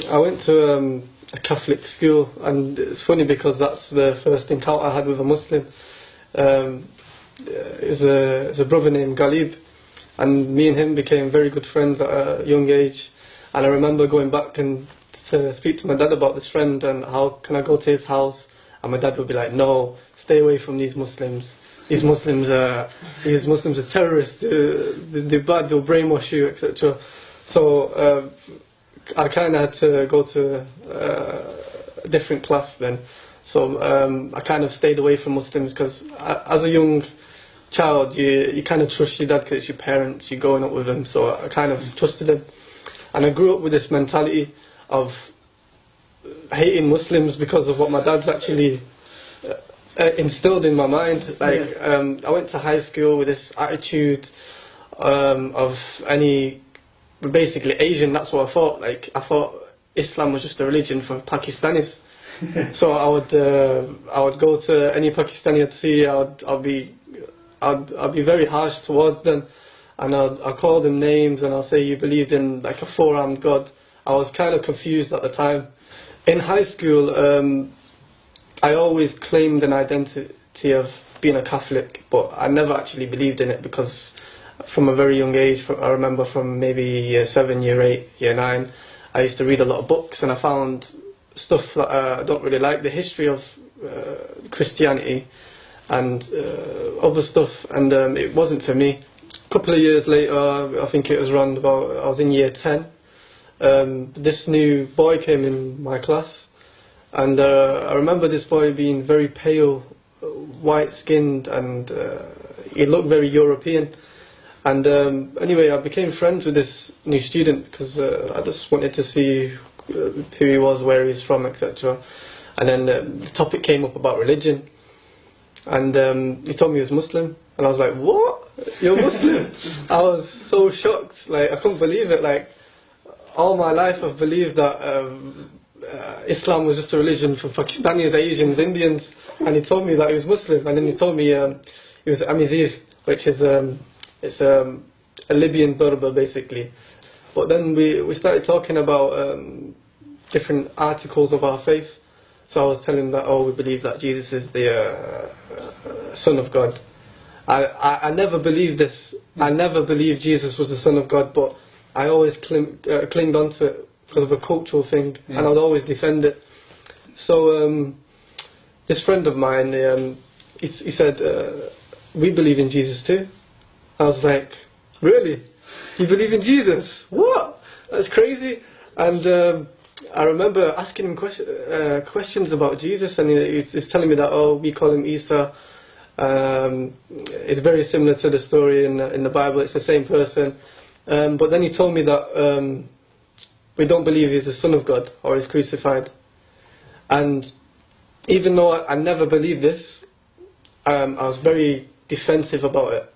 I went to a Catholic school, and it's funny because that's the first encounter I had with a Muslim. It was a brother named Galib, and me and him became very good friends at a young age. And I remember going back and to speak to my dad about this friend and how can I go to his house, and my dad would be like, no, stay away from these Muslims. These Muslims are terrorists. They're bad. They'll brainwash you, etc. So I kind of had to go to a different class then. So I kind of stayed away from Muslims because as a young child, you kind of trust your dad because it's your parents. You're growing up with them, so I kind of trusted him. And I grew up with this mentality of hating Muslims because of what my dad's actually instilled in my mind. Like, I went to high school with this attitude of basically Asian. That's what I thought. Like, I thought Islam was just a religion for Pakistanis. So I would go to any Pakistani I'd see. I'd be very harsh towards them, and I'd call them names, and I'll say you believed in like a four-armed God. I was kind of confused at the time. In high school, I always claimed an identity of being a Catholic, but I never actually believed in it because from a very young age, I remember from maybe year 7, year 8, year 9, I used to read a lot of books, and I found stuff that I don't really like, the history of Christianity and other stuff, and it wasn't for me. A couple of years later, I think it was around about, I was in year 10, this new boy came in my class, and I remember this boy being very pale, white-skinned, and he looked very European. And anyway, I became friends with this new student because I just wanted to see who he was, where he was from, etc. And then the topic came up about religion, and he told me he was Muslim, and I was like, what? You're Muslim? I was so shocked, like I couldn't believe it. Like, all my life I've believed that Islam was just a religion for Pakistanis, Asians, Indians, and he told me that he was Muslim. And then he told me he was Amizir, which is it's a Libyan Berber basically. But then we started talking about different articles of our faith. So I was telling him that, oh, we believe that Jesus is the Son of God. I never believed this. I never believed Jesus was the Son of God, but I always clinged onto it because of a cultural thing, and I'd always defend it. So this friend of mine, he said, we believe in Jesus too. I was like, really? You believe in Jesus? What? That's crazy. And I remember asking him questions about Jesus, and he's telling me that, oh, we call him Isa. It's very similar to the story in the Bible. It's the same person. But then he told me that we don't believe he's the Son of God or he's crucified. And even though I never believed this, I was very defensive about it.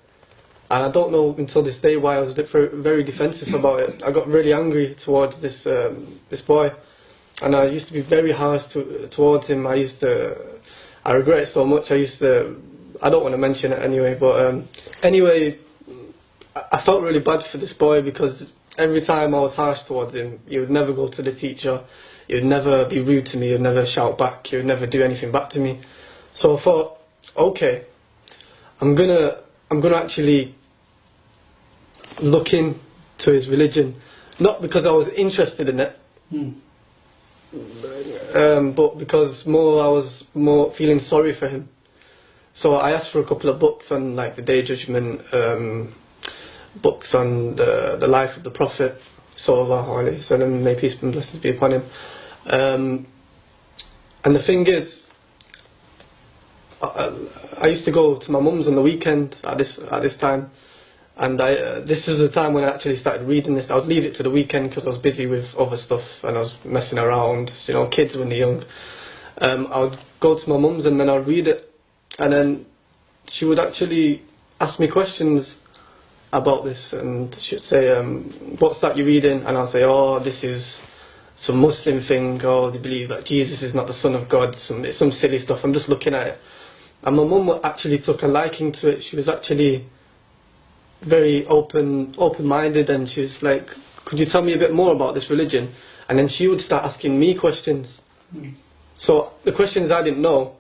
And I don't know until this day why I was very defensive about it. I got really angry towards this boy, and I used to be very harsh towards him. I regret it so much. I don't want to mention it anyway, but anyway, I felt really bad for this boy because every time I was harsh towards him, he would never go to the teacher, he would never be rude to me, he would never shout back, he would never do anything back to me. So I thought, okay, I'm gonna actually look into his religion, not because I was interested in it, but because I was more feeling sorry for him. So I asked for a couple of books on like the Day of Judgment, books on the life of the Prophet, sallallahu alaihi wasallam, may peace and blessings be upon him. And the thing is, I used to go to my mum's on the weekend at this time, and this is the time when I actually started reading this. I would leave it to the weekend because I was busy with other stuff and I was messing around, you know, kids when they're young. I would go to my mum's and then I'd read it, and then she would actually ask me questions about this, and she'd say, what's that you're reading? And I'll say, oh, this is some Muslim thing, or they believe that Jesus is not the Son of God, it's some silly stuff, I'm just looking at it. And my mum actually took a liking to it. She was actually very open-minded, and she was like, could you tell me a bit more about this religion? and then she would start asking me questions. So the questions I didn't know,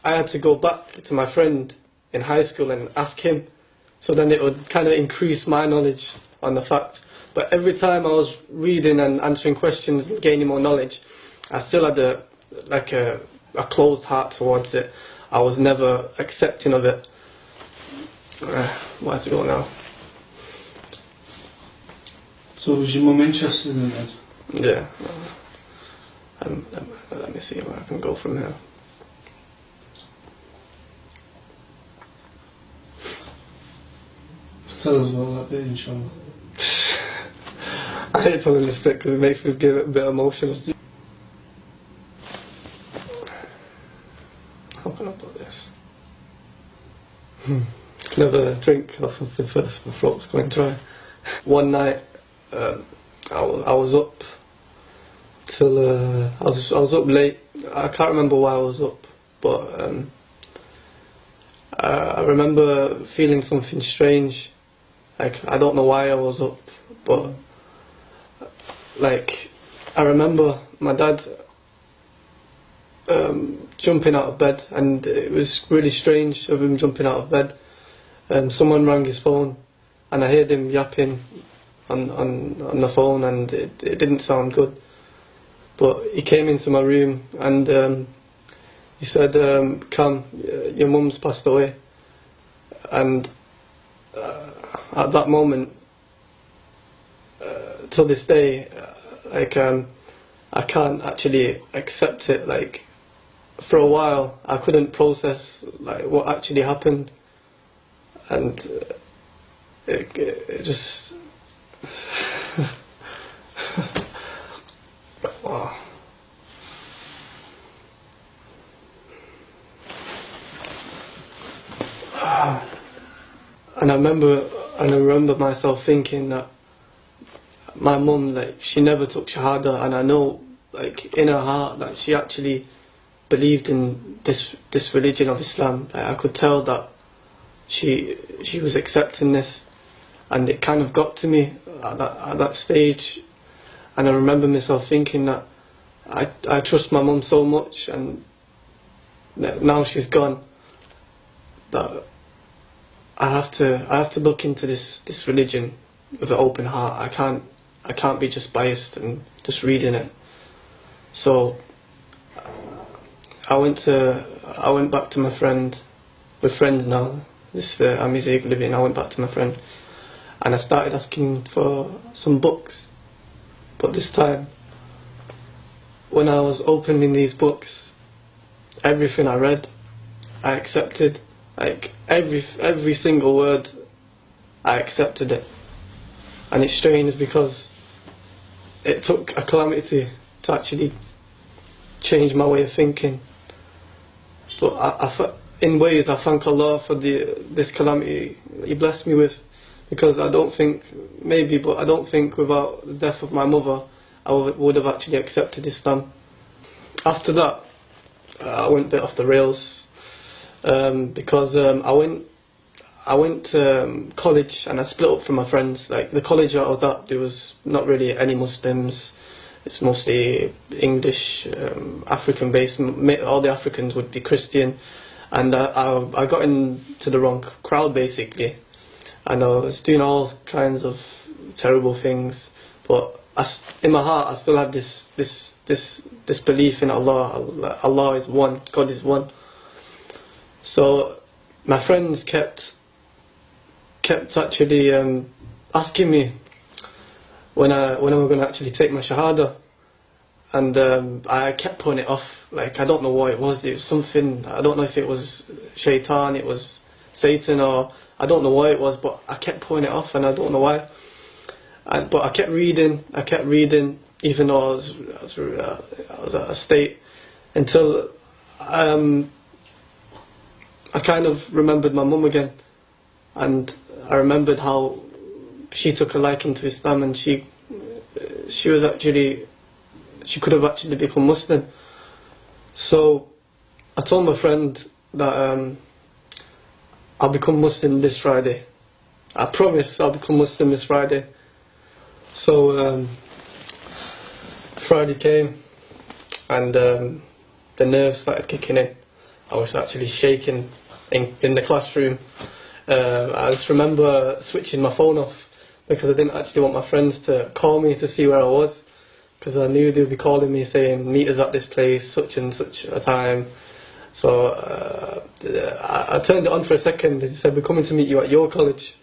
I had to go back to my friend in high school and ask him. So then it would kind of increase my knowledge on the facts. But every time I was reading and answering questions and gaining more knowledge, I still had a closed heart towards it. I was never accepting of it. Where to go now? So was your mum interested in it? Yeah. Let me see where I can go from here. Tell us about that bit, inshallah. I hate telling this bit because it makes me get a bit emotional. How can I put this? Can I have a drink or something first? My throat's going dry. One night, I was up till I was up late. I can't remember why I was up, but I remember feeling something strange. Like, I don't know why I was up, but like, I remember my dad jumping out of bed, and it was really strange of him jumping out of bed. Someone rang his phone, and I heard him yapping on the phone, and it didn't sound good. But he came into my room, and he said, "Come, your mum's passed away." And at that moment, till this day, like I can't actually accept it. Like, for a while, I couldn't process like what actually happened, and it just. Wow. And I remember myself thinking that my mum, like, she never took Shahada, and I know, like, in her heart that she actually believed in this religion of Islam. Like, I could tell that she was accepting this, and it kind of got to me at that stage. And I remember myself thinking that I trust my mum so much, and now she's gone, that I have to look into this religion with an open heart. I can't be just biased and just reading it. So I went back to my friend. We're friends now. I'm his living. I went back to my friend, and I started asking for some books. But this time, when I was opening these books, everything I read, I accepted. Like, every single word, I accepted it. And it's strange because it took a calamity to actually change my way of thinking. But in ways, I thank Allah for this calamity He blessed me with, because I don't think without the death of my mother, I would have actually accepted Islam. After that, I went a bit off the rails. Because I went to college, and I split up from my friends. Like, the college I was at, there was not really any Muslims. It's mostly English, African based. All the Africans would be Christian, and I got into the wrong crowd basically, and I was doing all kinds of terrible things. But in my heart, I still had this belief in Allah. Allah is one. God is one. So my friends kept actually asking me when I'm going to actually take my Shahada, and I kept putting it off. Like, I don't know what it was. It was something, I don't know if it was Shaitan, it was Satan, or I don't know what it was, but I kept putting it off, and I don't know why. But I kept reading, even though I was at a state, until I kind of remembered my mum again, and I remembered how she took a liking to Islam, and she could have actually become Muslim. So I told my friend that I'll become Muslim this Friday. I promise I'll become Muslim this Friday. So Friday came, and the nerves started kicking in. I was actually shaking in the classroom. I just remember switching my phone off because I didn't actually want my friends to call me to see where I was, because I knew they'd be calling me saying, meet us at this place, such and such a time. So I turned it on for a second. They said, we're coming to meet you at your college.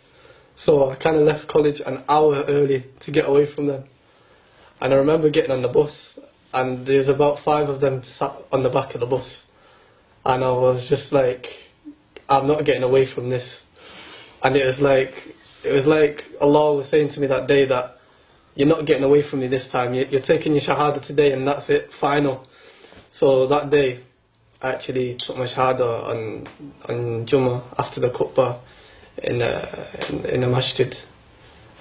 So I kind of left college an hour early to get away from them. And I remember getting on the bus, and there's about 5 of them sat on the back of the bus. And I was just like, I'm not getting away from this. And it was like Allah was saying to me that day that you're not getting away from me this time. You're taking your shahada today, and that's it, final. So that day, I actually took my shahada on Jummah after the khutbah in a masjid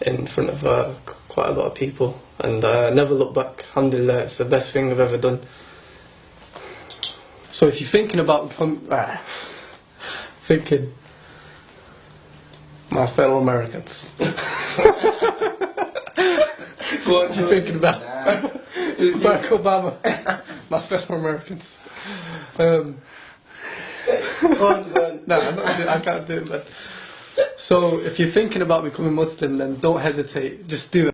in front of quite a lot of people, and I never looked back. Alhamdulillah, it's the best thing I've ever done. So if you're thinking about thinking, my fellow Americans, Go on, you're thinking about Barack Obama, my fellow Americans. Go on. No, I can't do it, man. So if you're thinking about becoming Muslim, then don't hesitate, just do it.